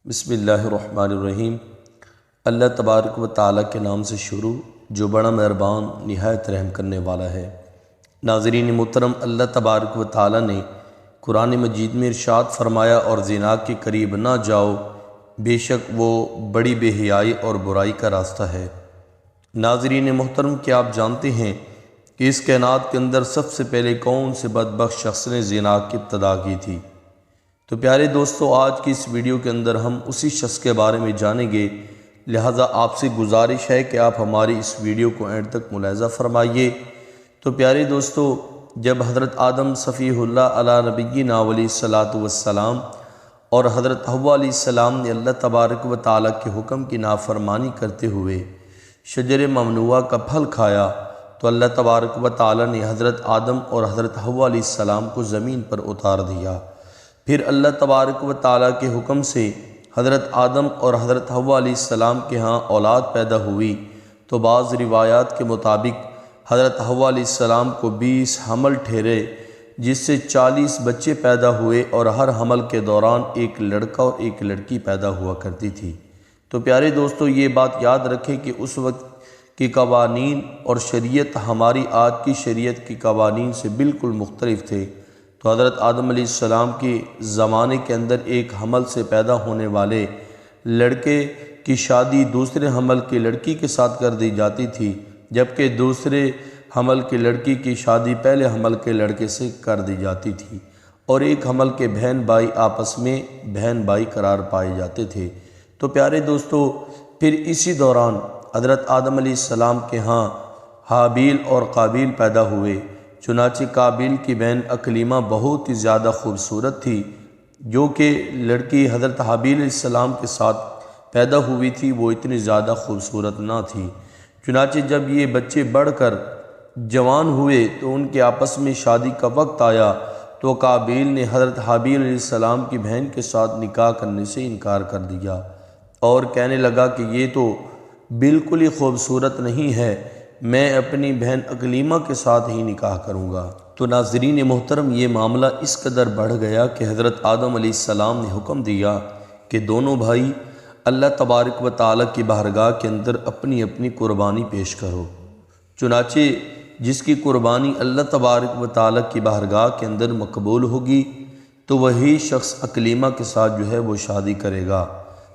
بسم اللہ الرحمن الرحیم۔ اللہ تبارک و تعالیٰ کے نام سے شروع جو بڑا مہربان نہایت رحم کرنے والا ہے۔ ناظرین محترم، اللہ تبارک و تعالیٰ نے قرآن مجید میں ارشاد فرمایا، اور زنا کے قریب نہ جاؤ، بے شک وہ بڑی بے حیائی اور برائی کا راستہ ہے۔ ناظرین محترم، کیا آپ جانتے ہیں کہ اس کائنات کے اندر سب سے پہلے کون سے بدبخت شخص نے زنا کی ابتدا کی تھی؟ تو پیارے دوستو، آج کی اس ویڈیو کے اندر ہم اسی شخص کے بارے میں جانیں گے، لہٰذا آپ سے گزارش ہے کہ آپ ہماری اس ویڈیو کو اینڈ تک ملاحظہ فرمائیے۔ تو پیارے دوستو، جب حضرت آدم صفیہ اللہ علیہ نبینا علیہ الصلاۃ والسلام اور حضرت حوا علیہ السلام نے اللہ تبارک و تعالیٰ کے حکم کی نافرمانی کرتے ہوئے شجر ممنوعہ کا پھل کھایا، تو اللہ تبارک و تعالیٰ نے حضرت آدم اور حضرت حوا علیہ السلام کو زمین پر اتار دیا۔ پھر اللہ تبارک و تعالیٰ کے حکم سے حضرت آدم اور حضرت حوا علیہ السلام کے ہاں اولاد پیدا ہوئی، تو بعض روایات کے مطابق حضرت حوا علیہ السلام کو 20 حمل ٹھہرے، جس سے 40 بچے پیدا ہوئے، اور ہر حمل کے دوران ایک لڑکا اور ایک لڑکی پیدا ہوا کرتی تھی۔ تو پیارے دوستو، یہ بات یاد رکھیں کہ اس وقت کی قوانین اور شریعت ہماری آج کی شریعت کی قوانین سے بالکل مختلف تھے۔ تو حضرت آدم علیہ السلام کے زمانے کے اندر ایک حمل سے پیدا ہونے والے لڑکے کی شادی دوسرے حمل کی لڑکی کے ساتھ کر دی جاتی تھی، جبکہ دوسرے حمل کی لڑکی کی شادی پہلے حمل کے لڑکے سے کر دی جاتی تھی، اور ایک حمل کے بہن بھائی آپس میں بہن بھائی قرار پائے جاتے تھے۔ تو پیارے دوستو، پھر اسی دوران حضرت آدم علیہ السلام کے ہاں حابیل اور قابیل پیدا ہوئے۔ چنانچہ قابیل کی بہن اکلیمہ بہت ہی زیادہ خوبصورت تھی، جو کہ لڑکی حضرت حابیل علیہ السلام کے ساتھ پیدا ہوئی تھی وہ اتنی زیادہ خوبصورت نہ تھی۔ چنانچہ جب یہ بچے بڑھ کر جوان ہوئے تو ان کے آپس میں شادی کا وقت آیا، تو قابیل نے حضرت حابیل علیہ السلام کی بہن کے ساتھ نکاح کرنے سے انکار کر دیا، اور کہنے لگا کہ یہ تو بالکل ہی خوبصورت نہیں ہے، میں اپنی بہن اکلیمہ کے ساتھ ہی نکاح کروں گا۔ تو ناظرین محترم، یہ معاملہ اس قدر بڑھ گیا کہ حضرت آدم علیہ السلام نے حکم دیا کہ دونوں بھائی اللہ تبارک و تعالیٰ کی بارگاہ کے اندر اپنی اپنی قربانی پیش کرو۔ چنانچہ جس کی قربانی اللہ تبارک و تعالیٰ کی بارگاہ کے اندر مقبول ہوگی، تو وہی شخص اکلیمہ کے ساتھ جو ہے وہ شادی کرے گا۔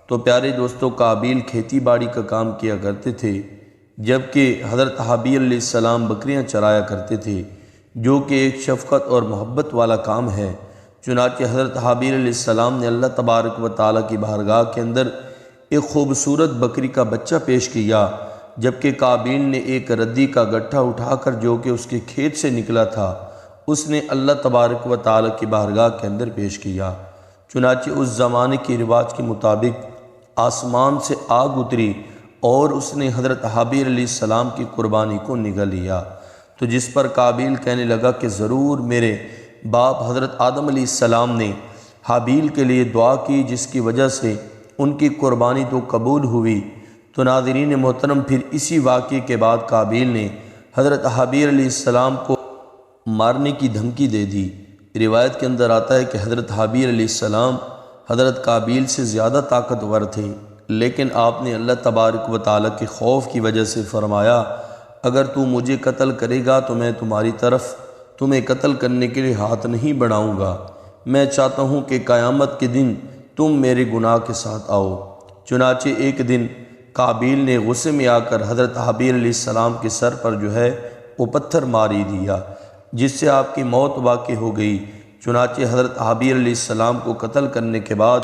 تو پیارے دوستو، قابیل کھیتی باڑی کا کام کیا کرتے تھے، جبکہ حضرت حابیل علیہ السلام بکریاں چرایا کرتے تھے، جو کہ ایک شفقت اور محبت والا کام ہے۔ چنانچہ حضرت حابیل علیہ السلام نے اللہ تبارک و تعالیٰ کی بارگاہ کے اندر ایک خوبصورت بکری کا بچہ پیش کیا، جبکہ قابیل نے ایک ردی کا گٹھا اٹھا کر جو کہ اس کے کھیت سے نکلا تھا، اس نے اللہ تبارک و تعالیٰ کی بارگاہ کے اندر پیش کیا۔ چنانچہ اس زمانے کی رواج کے مطابق آسمان سے آگ اتری، اور اس نے حضرت حابیل علیہ السلام کی قربانی کو نگل لیا۔ تو جس پر قابیل کہنے لگا کہ ضرور میرے باپ حضرت آدم علیہ السلام نے حابیل کے لیے دعا کی، جس کی وجہ سے ان کی قربانی تو قبول ہوئی۔ تو ناظرین محترم، پھر اسی واقعے کے بعد قابیل نے حضرت حابیل علیہ السلام کو مارنے کی دھمکی دے دی۔ روایت کے اندر آتا ہے کہ حضرت حابیل علیہ السلام حضرت قابیل سے زیادہ طاقتور تھے، لیکن آپ نے اللہ تبارک و تعالیٰ کے خوف کی وجہ سے فرمایا، اگر تو مجھے قتل کرے گا تو میں تمہاری طرف تمہیں قتل کرنے کے لیے ہاتھ نہیں بڑھاؤں گا، میں چاہتا ہوں کہ قیامت کے دن تم میرے گناہ کے ساتھ آؤ۔ چنانچہ ایک دن قابیل نے غصے میں آ کر حضرت حابیل علیہ السلام کے سر پر جو ہے وہ پتھر ماری دیا، جس سے آپ کی موت واقع ہو گئی۔ چنانچہ حضرت حابیل علیہ السلام کو قتل کرنے کے بعد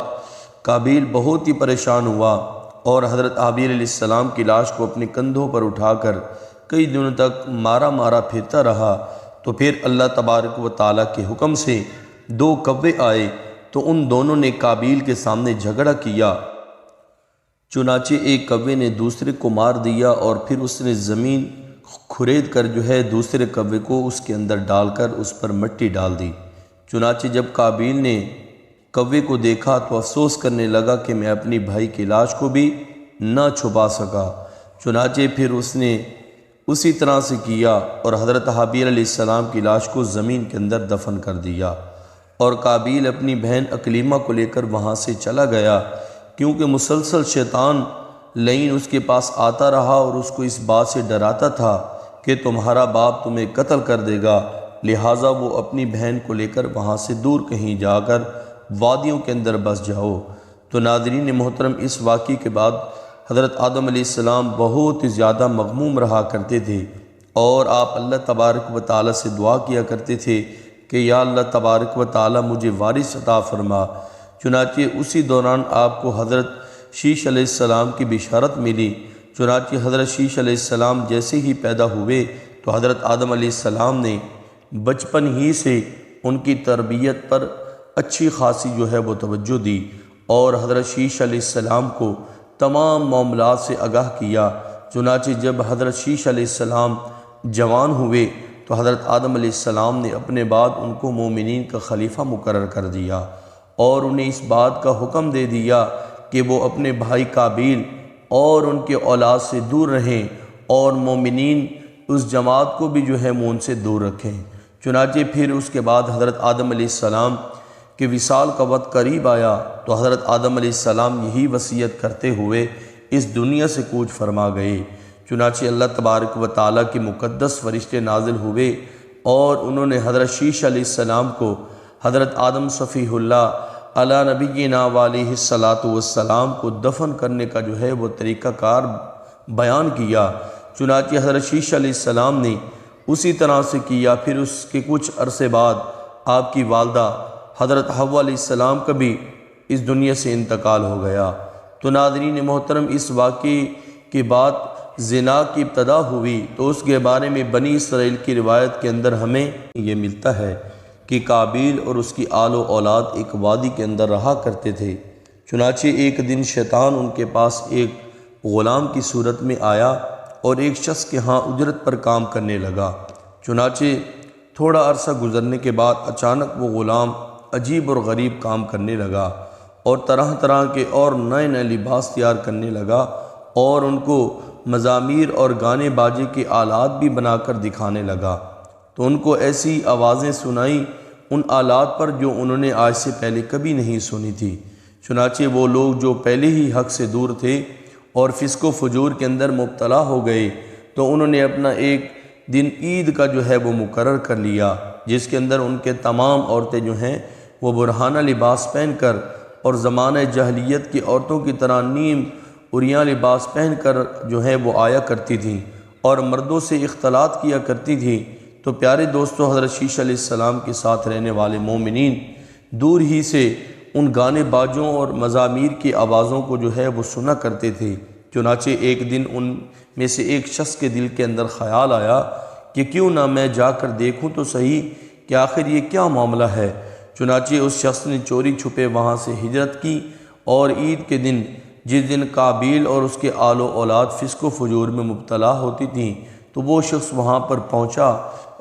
قابیل بہت ہی پریشان ہوا، اور حضرت حابیل علیہ السلام کی لاش کو اپنے کندھوں پر اٹھا کر کئی دنوں تک مارا پھرتا رہا۔ تو پھر اللہ تبارک و تعالیٰ کے حکم سے 2 کوے آئے، تو ان دونوں نے قابیل کے سامنے جھگڑا کیا۔ چنانچہ ایک کوے نے دوسرے کو مار دیا، اور پھر اس نے زمین کھرید کر جو ہے دوسرے کوے کو اس کے اندر ڈال کر اس پر مٹی ڈال دی۔ چنانچہ جب قابیل نے کوے کو دیکھا تو افسوس کرنے لگا کہ میں اپنی بھائی کی لاش کو بھی نہ چھپا سکا۔ چنانچہ پھر اس نے اسی طرح سے کیا، اور حضرت حابیل علیہ السلام کی لاش کو زمین کے اندر دفن کر دیا، اور قابیل اپنی بہن اکلیمہ کو لے کر وہاں سے چلا گیا۔ کیونکہ مسلسل شیطان لعین اس کے پاس آتا رہا اور اس کو اس بات سے ڈراتا تھا کہ تمہارا باپ تمہیں قتل کر دے گا، لہٰذا وہ اپنی بہن کو لے کر وہاں سے دور کہیں جا کر وادیوں کے اندر بس جاؤ۔ تو ناظرین محترم، اس واقعے کے بعد حضرت آدم علیہ السلام بہت ہی زیادہ مغموم رہا کرتے تھے، اور آپ اللہ تبارک و تعالیٰ سے دعا کیا کرتے تھے کہ یا اللہ تبارک و تعالیٰ مجھے وارث عطا فرما۔ چنانچہ اسی دوران آپ کو حضرت شیش علیہ السلام کی بشارت ملی۔ چنانچہ حضرت شیش علیہ السلام جیسے ہی پیدا ہوئے تو حضرت آدم علیہ السلام نے بچپن ہی سے ان کی تربیت پر اچھی خاصی وہ توجہ دی، اور حضرت شیش علیہ السلام کو تمام معاملات سے آگاہ کیا۔ چنانچہ جب حضرت شیش علیہ السلام جوان ہوئے تو حضرت آدم علیہ السلام نے اپنے بعد ان کو مومنین کا خلیفہ مقرر کر دیا، اور انہیں اس بات کا حکم دے دیا کہ وہ اپنے بھائی قابیل اور ان کے اولاد سے دور رہیں، اور مومنین اس جماعت کو بھی وہ ان سے دور رکھیں۔ چنانچہ پھر اس کے بعد حضرت آدم علیہ السلام کے وصال کا وقت قریب آیا تو حضرت آدم علیہ السلام یہی وصیت کرتے ہوئے اس دنیا سے کوچ فرما گئے۔ چنانچہ اللہ تبارک و تعالیٰ کے مقدس فرشتے نازل ہوئے، اور انہوں نے حضرت شیش علیہ السلام کو حضرت آدم صفیہ اللہ علی نبینا علیہ الصلاۃ والسلام کو دفن کرنے کا وہ طریقہ کار بیان کیا۔ چنانچہ حضرت شیش علیہ السلام نے اسی طرح سے کیا۔ پھر اس کے کچھ عرصے بعد آپ کی والدہ حضرت حوا علیہ السلام کا بھی اس دنیا سے انتقال ہو گیا۔ تو ناظرین محترم، اس واقعے کے بعد زنا کی ابتدا ہوئی، تو اس کے بارے میں بنی اسرائیل کی روایت کے اندر ہمیں یہ ملتا ہے کہ قابیل اور اس کی آل و اولاد ایک وادی کے اندر رہا کرتے تھے۔ چنانچہ ایک دن شیطان ان کے پاس ایک غلام کی صورت میں آیا اور ایک شخص کے ہاں اجرت پر کام کرنے لگا۔ چنانچہ تھوڑا عرصہ گزرنے کے بعد اچانک وہ غلام عجیب اور غریب کام کرنے لگا، اور طرح طرح کے اور نئے نئے لباس تیار کرنے لگا، اور ان کو مزامیر اور گانے باجے کے آلات بھی بنا کر دکھانے لگا۔ تو ان کو ایسی آوازیں سنائیں ان آلات پر جو انہوں نے آج سے پہلے کبھی نہیں سنی تھی۔ چنانچہ وہ لوگ جو پہلے ہی حق سے دور تھے اور فسق و فجور کے اندر مبتلا ہو گئے، تو انہوں نے اپنا ایک دن عید کا وہ مقرر کر لیا، جس کے اندر ان کے تمام عورتیں وہ برہانہ لباس پہن کر اور زمانہ جاہلیت کی عورتوں کی طرح نیم عریاں لباس پہن کر وہ آیا کرتی تھیں اور مردوں سے اختلاط کیا کرتی تھیں۔ تو پیارے دوستو، حضرت شیش علیہ السلام کے ساتھ رہنے والے مومنین دور ہی سے ان گانے باجوں اور مزامیر کی آوازوں کو وہ سنا کرتے تھے۔ چنانچہ ایک دن ان میں سے ایک شخص کے دل کے اندر خیال آیا کہ کیوں نہ میں جا کر دیکھوں تو صحیح کہ آخر یہ کیا معاملہ ہے۔ چنانچہ اس شخص نے چوری چھپے وہاں سے ہجرت کی، اور عید کے دن جس دن قابیل اور اس کے آل و اولاد فسق و فجور میں مبتلا ہوتی تھیں، تو وہ شخص وہاں پر پہنچا،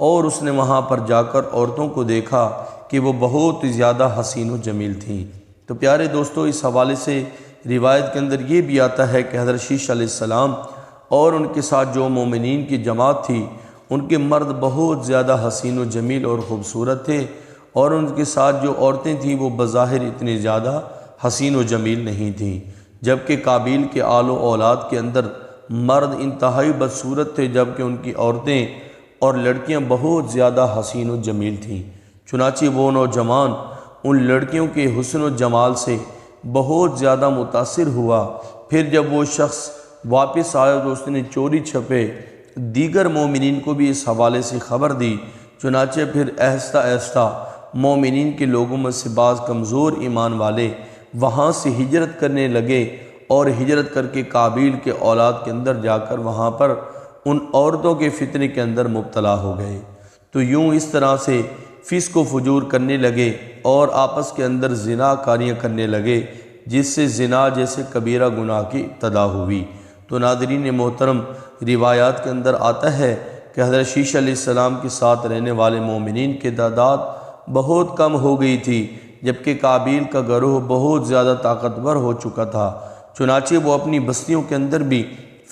اور اس نے وہاں پر جا کر عورتوں کو دیکھا کہ وہ بہت زیادہ حسین و جمیل تھیں۔ تو پیارے دوستو، اس حوالے سے روایت کے اندر یہ بھی آتا ہے کہ حضرت شیش علیہ السلام اور ان کے ساتھ جو مومنین کی جماعت تھی، ان کے مرد بہت زیادہ حسین و جمیل اور خوبصورت تھے، اور ان کے ساتھ جو عورتیں تھیں وہ بظاہر اتنی زیادہ حسین و جمیل نہیں تھیں، جبکہ قابیل کے آل و اولاد کے اندر مرد انتہائی بدصورت تھے، جبکہ ان کی عورتیں اور لڑکیاں بہت زیادہ حسین و جمیل تھیں۔ چنانچہ وہ نوجوان ان لڑکیوں کے حسن و جمال سے بہت زیادہ متاثر ہوا۔ پھر جب وہ شخص واپس آیا تو اس نے چوری چھپے دیگر مومنین کو بھی اس حوالے سے خبر دی۔ چنانچہ پھر آہستہ آہستہ مومنین کے لوگوں میں سے بعض کمزور ایمان والے وہاں سے ہجرت کرنے لگے، اور ہجرت کر کے قابیل کے اولاد کے اندر جا کر وہاں پر ان عورتوں کے فتنے کے اندر مبتلا ہو گئے۔ تو یوں اس طرح سے فسق و فجور کرنے لگے اور آپس کے اندر زنا کاریاں کرنے لگے، جس سے زنا جیسے کبیرہ گناہ کی ابتدا ہوئی۔ تو ناظرین محترم، روایات کے اندر آتا ہے کہ حضرت شیش علیہ السلام کے ساتھ رہنے والے مومنین کی تعداد بہت کم ہو گئی تھی، جبکہ قابیل کا گروہ بہت زیادہ طاقتور ہو چکا تھا۔ چنانچہ وہ اپنی بستیوں کے اندر بھی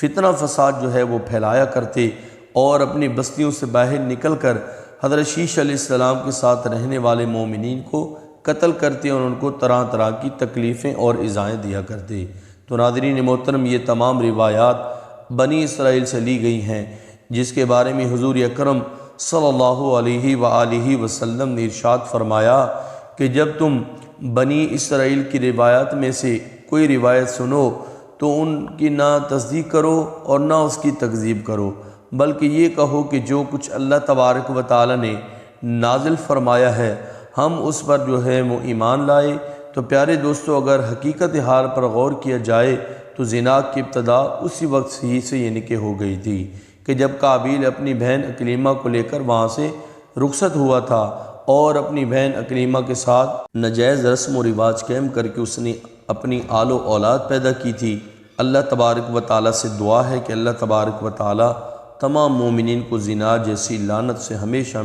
فتنہ فساد وہ پھیلایا کرتے، اور اپنی بستیوں سے باہر نکل کر حضرت شیش علیہ السلام کے ساتھ رہنے والے مومنین کو قتل کرتے اور ان کو طرح طرح کی تکلیفیں اور ایذائیں دیا کرتے۔ تو ناظرین محترم، یہ تمام روایات بنی اسرائیل سے لی گئی ہیں، جس کے بارے میں حضور اکرم صلی اللہ علیہ وآلہ وسلم نے ارشاد فرمایا کہ جب تم بنی اسرائیل کی روایات میں سے کوئی روایت سنو تو ان کی نہ تصدیق کرو اور نہ اس کی تکذیب کرو، بلکہ یہ کہو کہ جو کچھ اللہ تبارک و تعالی نے نازل فرمایا ہے ہم اس پر جو ہے وہ ایمان لائے۔ تو پیارے دوستو، اگر حقیقت حال پر غور کیا جائے تو زنا کی ابتدا اسی وقت ہی سے یعنی کہ ہو گئی تھی کہ جب قابیل اپنی بہن اکلیمہ کو لے کر وہاں سے رخصت ہوا تھا اور اپنی بہن اکلیمہ کے ساتھ ناجائز رسم و رواج قائم کر کے اس نے اپنی آل و اولاد پیدا کی تھی۔ اللہ تبارک و تعالیٰ سے دعا ہے کہ اللہ تبارک و تعالیٰ تمام مومنین کو زنا جیسی لعنت سے ہمیشہ